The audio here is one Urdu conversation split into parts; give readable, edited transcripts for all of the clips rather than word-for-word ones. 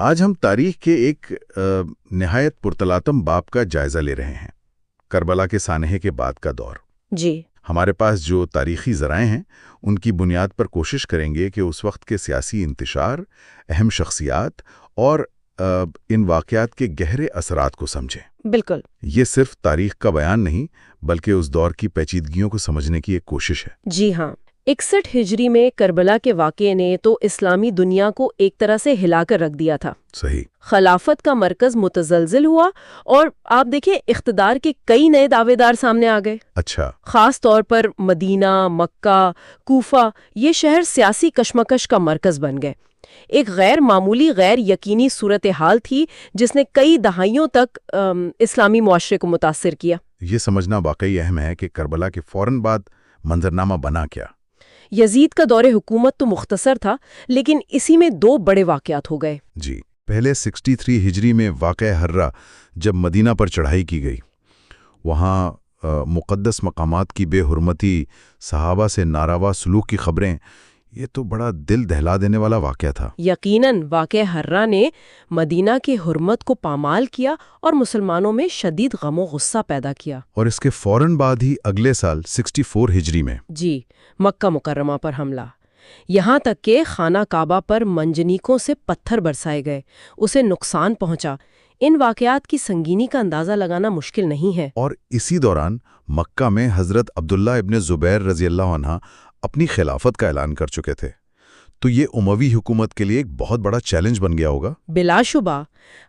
آج ہم تاریخ کے ایک نہایت پرتلاتم باب کا جائزہ لے رہے ہیں، کربلا کے سانحے کے بعد کا دور۔ جی، ہمارے پاس جو تاریخی ذرائع ہیں ان کی بنیاد پر کوشش کریں گے کہ اس وقت کے سیاسی انتشار، اہم شخصیات اور ان واقعات کے گہرے اثرات کو سمجھیں۔ بالکل۔ یہ صرف تاریخ کا بیان نہیں بلکہ اس دور کی پیچیدگیوں کو سمجھنے کی ایک کوشش ہے۔ جی ہاں، 61 ہجری میں کربلا کے واقعے نے تو اسلامی دنیا کو ایک طرح سے ہلا کر رکھ دیا تھا۔ صحیح۔ خلافت کا مرکز متزلزل ہوا اور آپ دیکھیں اقتدار کے کئی نئے دعوے دار سامنے آ گئے۔ اچھا۔ خاص طور پر مدینہ، مکہ، کوفہ، یہ شہر سیاسی کشمکش کا مرکز بن گئے۔ ایک غیر معمولی، غیر یقینی صورتحال تھی جس نے کئی دہائیوں تک اسلامی معاشرے کو متاثر کیا۔ یہ سمجھنا واقعی اہم ہے کہ کربلا کے فوراً بعد منظرنامہ بنا کیا۔ یزید کا دور حکومت تو مختصر تھا، لیکن اسی میں دو بڑے واقعات ہو گئے۔ جی، پہلے 63 ہجری میں واقع ہرہ جب مدینہ پر چڑھائی کی گئی، وہاں مقدس مقامات کی بے حرمتی، صحابہ سے ناروا سلوک کی خبریں، یہ تو بڑا دل دہلا دینے والا واقعہ تھا۔ یقیناً واقع ہرہ نے مدینہ کی حرمت کو پامال کیا اور مسلمانوں میں شدید غم و غصہ پیدا کیا۔ اور اس کے فوراً بعد ہی اگلے سال 64 ہجری میں جی، مکہ مکرمہ پر حملہ، یہاں تک کہ خانہ کعبہ پر منجنیقوں سے پتھر برسائے گئے، اسے نقصان پہنچا۔ ان واقعات کی سنگینی کا اندازہ لگانا مشکل نہیں ہے۔ اور اسی دوران مکہ میں حضرت عبداللہ ابن زبیر رضی اللہ عنہ اپنی خلافت کا اعلان کر چکے تھے، تو یہ اموی حکومت کے لیے ایک بہت بڑا چیلنج بن گیا ہوگا۔ بلا شبہ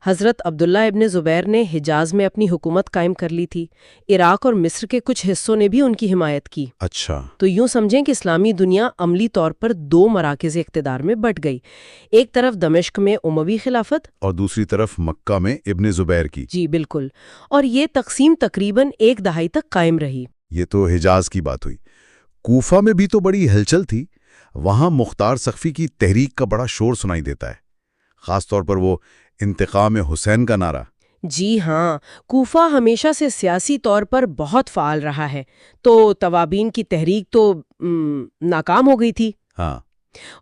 حضرت عبداللہ ابن زبیر نے حجاز میں اپنی حکومت قائم کر لی تھی۔ عراق اور مصر کے کچھ حصوں نے بھی ان کی حمایت کی۔ اچھا۔ تو یوں سمجھیں کہ اسلامی دنیا عملی طور پر دو مراکز اقتدار میں بٹ گئی، ایک طرف دمشق میں اموی خلافت اور دوسری طرف مکہ میں ابن زبیر کی۔ جی بالکل، اور یہ تقسیم تقریباً ایک دہائی تک قائم رہی۔ یہ تو حجاز کی بات ہوئی۔ کوفہ میں بھی تو بڑی ہلچل تھی، وہاں مختار سقفی کی تحریک کا بڑا شور سنائی دیتا ہے، خاص طور پر وہ انتقام حسین کا نعرہ۔ جی ہاں، کوفہ ہمیشہ سے سیاسی طور پر بہت فعال رہا ہے، تو توابین کی تحریک تو ناکام ہو گئی تھی۔ ہاں۔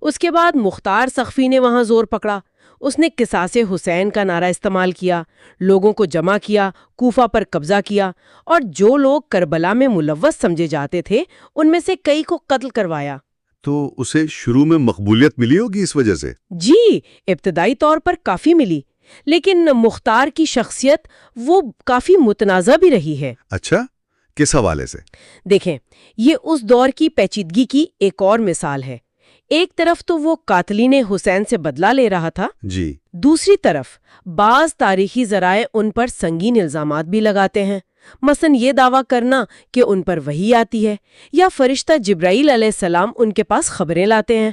اس کے بعد مختار سقفی نے وہاں زور پکڑا، اس نے قصاص حسین کا نعرہ استعمال کیا، لوگوں کو جمع کیا، کوفہ پر قبضہ کیا، اور جو لوگ کربلا میں ملوث سمجھے جاتے تھے ان میں سے کئی کو قتل کروایا۔ تو اسے شروع میں مقبولیت ملی ہوگی اس وجہ سے؟ جی، ابتدائی طور پر کافی ملی، لیکن مختار کی شخصیت وہ کافی متنازع بھی رہی ہے۔ اچھا، کس حوالے سے؟ دیکھیں، یہ اس دور کی پیچیدگی کی ایک اور مثال ہے۔ ایک طرف تو وہ قاتلین حسین سے بدلہ لے رہا تھا، جی، دوسری طرف بعض تاریخی ذرائع ان پر سنگین الزامات بھی لگاتے ہیں، مثلا یہ دعویٰ کرنا کہ ان پر وحی آتی ہے یا فرشتہ جبرائیل علیہ السلام ان کے پاس خبریں لاتے ہیں۔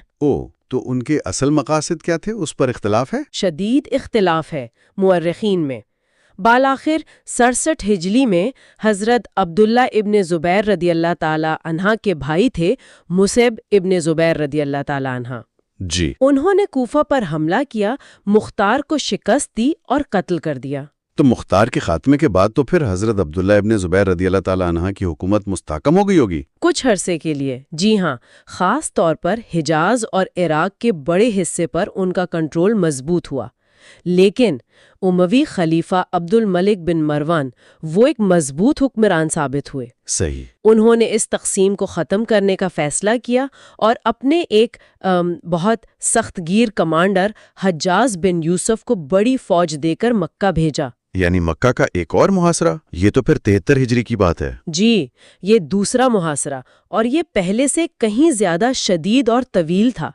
تو ان کے اصل مقاصد کیا تھے، اس پر اختلاف ہے؟ شدید اختلاف ہے مورخین میں۔ بالآخر 67 ہجری میں حضرت عبداللہ ابن زبیر رضی اللہ تعالی عنہ کے بھائی تھے مصعب ابن زبیر رضی اللہ تعالی عنہ۔ جی۔ انہوں نے کوفہ پر حملہ کیا، مختار کو شکست دی اور قتل کر دیا۔ تو مختار کے خاتمے کے بعد تو پھر حضرت عبداللہ ابن زبیر رضی اللہ تعالی عنہ کی حکومت مستحکم ہو گئی ہوگی؟ کچھ عرصے کے لیے، جی ہاں، خاص طور پر حجاز اور عراق کے بڑے حصے پر ان کا کنٹرول مضبوط ہوا۔ لیکن اموی خلیفہ عبد الملک بن مروان وہ ایک مضبوط حکمران ثابت ہوئے۔ صحیح۔ انہوں نے اس تقسیم کو ختم کرنے کا فیصلہ کیا اور اپنے ایک بہت سخت گیر کمانڈر حجاز بن یوسف کو بڑی فوج دے کر مکہ بھیجا۔ یعنی مکہ کا ایک اور محاصرہ؟ یہ تو پھر 73 ہجری کی بات ہے۔ جی، یہ دوسرا محاصرہ، اور یہ پہلے سے کہیں زیادہ شدید اور طویل تھا۔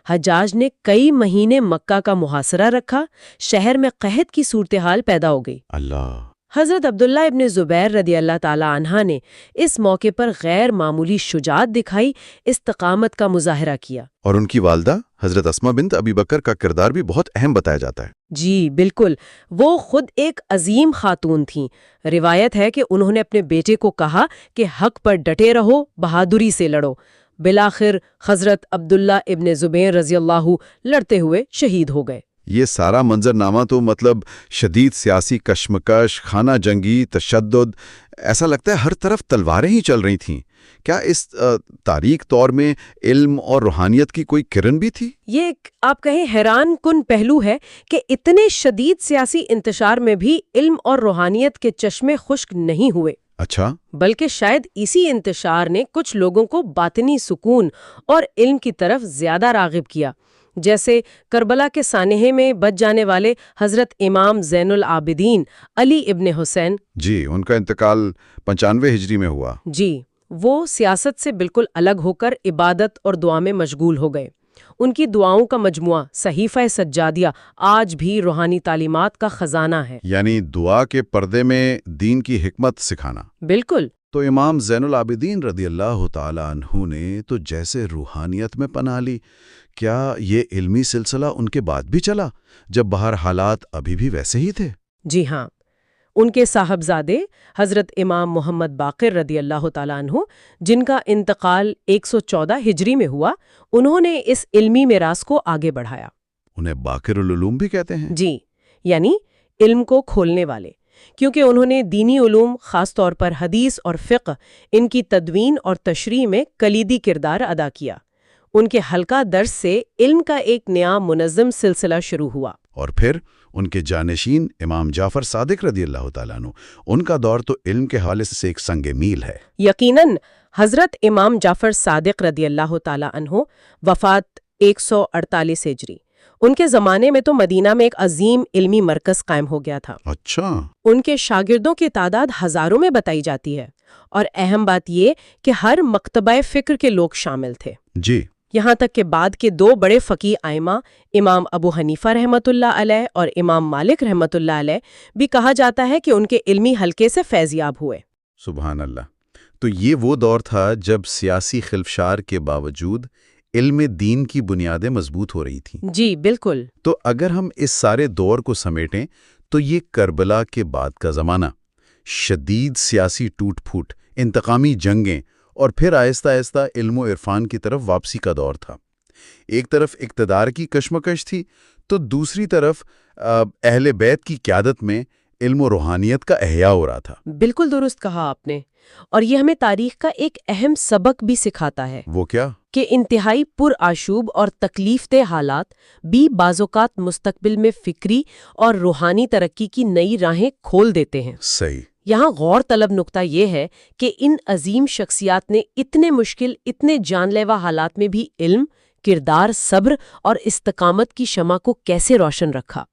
حجاج نے کئی مہینے مکہ کا محاصرہ رکھا، شہر میں قحط کی صورتحال پیدا ہو گئی۔ اللہ۔ حضرت عبداللہ ابن زبیر رضی اللہ تعالی عنہ نے اس موقع پر غیر معمولی شجاعت دکھائی، استقامت کا مظاہرہ کیا۔ اور ان کی والدہ حضرت اسماء بنت ابی بکر کا کردار بھی بہت اہم بتایا جاتا ہے۔ جی بالکل، وہ خود ایک عظیم خاتون تھیں۔ روایت ہے کہ انہوں نے اپنے بیٹے کو کہا کہ حق پر ڈٹے رہو، بہادری سے لڑو۔ بالآخر حضرت عبداللہ ابن زبیر رضی اللہ لڑتے ہوئے شہید ہو گئے۔ یہ سارا منظرنامہ تو مطلب شدید سیاسی کشمکش، خانہ جنگی، تشدد، ایسا لگتا ہے ہر طرف تلواریں ہی چل رہی تھیں۔ کیا اس تاریک طور میں علم اور روحانیت کی کوئی کرن بھی تھی؟ یہ ایک آپ کہیں حیران کن پہلو ہے کہ اتنے شدید سیاسی انتشار میں بھی علم اور روحانیت کے چشمے خشک نہیں ہوئے۔ اچھا، بلکہ شاید اسی انتشار نے کچھ لوگوں کو باطنی سکون اور علم کی طرف زیادہ راغب کیا، جیسے کربلا کے سانحے میں بچ جانے والے حضرت امام زین العابدین علی ابن حسین۔ جی، ان کا انتقال 95 ہجری میں ہوا۔ جی، وہ سیاست سے بالکل الگ ہو کر عبادت اور دعا میں مشغول ہو گئے۔ ان کی دعاؤں کا مجموعہ صحیفہ سجادیہ آج بھی روحانی تعلیمات کا خزانہ ہے۔ یعنی دعا کے پردے میں دین کی حکمت سکھانا۔ بالکل۔ تو امام زین العابدین رضی اللہ تعالی عنہ نے تو جیسے روحانیت میں پناہ لی، کیا یہ علمی سلسلہ ان کے بعد بھی چلا جب باہر حالات ابھی بھی ویسے ہی تھے؟ جی ہاں، ان کے صاحبزادے حضرت امام محمد باقر رضی اللہ تعالیٰ عنہ، جن کا انتقال 114 ہجری میں ہوا، انہوں نے اس علمی میراث کو آگے بڑھایا۔ انہیں باقر العلوم بھی کہتے ہیں؟ جی، یعنی علم کو کھولنے والے، کیونکہ انہوں نے دینی علوم، خاص طور پر حدیث اور فقہ، ان کی تدوین اور تشریح میں کلیدی کردار ادا کیا۔ ان کے حلقہ درس سے علم کا ایک نیا منظم سلسلہ شروع ہوا۔ اور پھر ان کے جانشین امام جعفر صادق رضی اللہ تعالیٰ عنہ، ان کا دور تو علم کے حوالے سے ایک سنگ میل ہے۔ یقیناً حضرت امام جعفر صادق رضی اللہ تعالیٰ عنہ، وفات 148 ہجری۔ ان کے زمانے میں تو مدینہ میں ایک عظیم علمی مرکز قائم ہو گیا تھا۔ اچھا، ان کے شاگردوں کی تعداد ہزاروں میں بتائی جاتی ہے، اور اہم بات یہ کہ ہر مکتبہ فکر کے لوگ شامل تھے۔ جی، یہاں تک کہ بعد کے دو بڑے فقیہ ائمہ، امام ابو حنیفہ رحمۃ اللہ علیہ اور امام مالک رحمۃ اللہ علیہ، بھی کہا جاتا ہے کہ ان کے علمی حلقے سے فیضیاب ہوئے۔ سبحان اللہ۔ تو یہ وہ دور تھا جب سیاسی خلفشار کے باوجود علم دین کی بنیادیں مضبوط ہو رہی تھیں۔ جی بالکل۔ تو اگر ہم اس سارے دور کو سمیٹیں تو یہ کربلا کے بعد کا زمانہ، شدید سیاسی ٹوٹ پھوٹ، انتقامی جنگیں، اور پھر آہستہ آہستہ علم و عرفان کی طرف واپسی کا دور تھا۔ ایک طرف اقتدار کی کشمکش تھی تو دوسری طرف اہل بیت کی قیادت میں علم و روحانیت کا احیاء ہو رہا تھا۔ بالکل درست کہا آپ نے، اور یہ ہمیں تاریخ کا ایک اہم سبق بھی سکھاتا ہے۔ وہ کیا؟ کہ انتہائی پرآشوب اور تکلیف دہ حالات بھی بعض اوقات مستقبل میں فکری اور روحانی ترقی کی نئی راہیں کھول دیتے ہیں۔ صحیح۔ یہاں غور طلب نقطہ یہ ہے کہ ان عظیم شخصیات نے اتنے مشکل، اتنے جان لیوا حالات میں بھی علم، کردار، صبر اور استقامت کی شمع کو کیسے روشن رکھا۔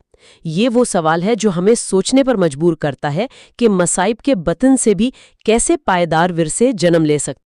یہ وہ سوال ہے جو ہمیں سوچنے پر مجبور کرتا ہے کہ مصائب کے بطن سے بھی کیسے پائیدار ورثے جنم لے سکتے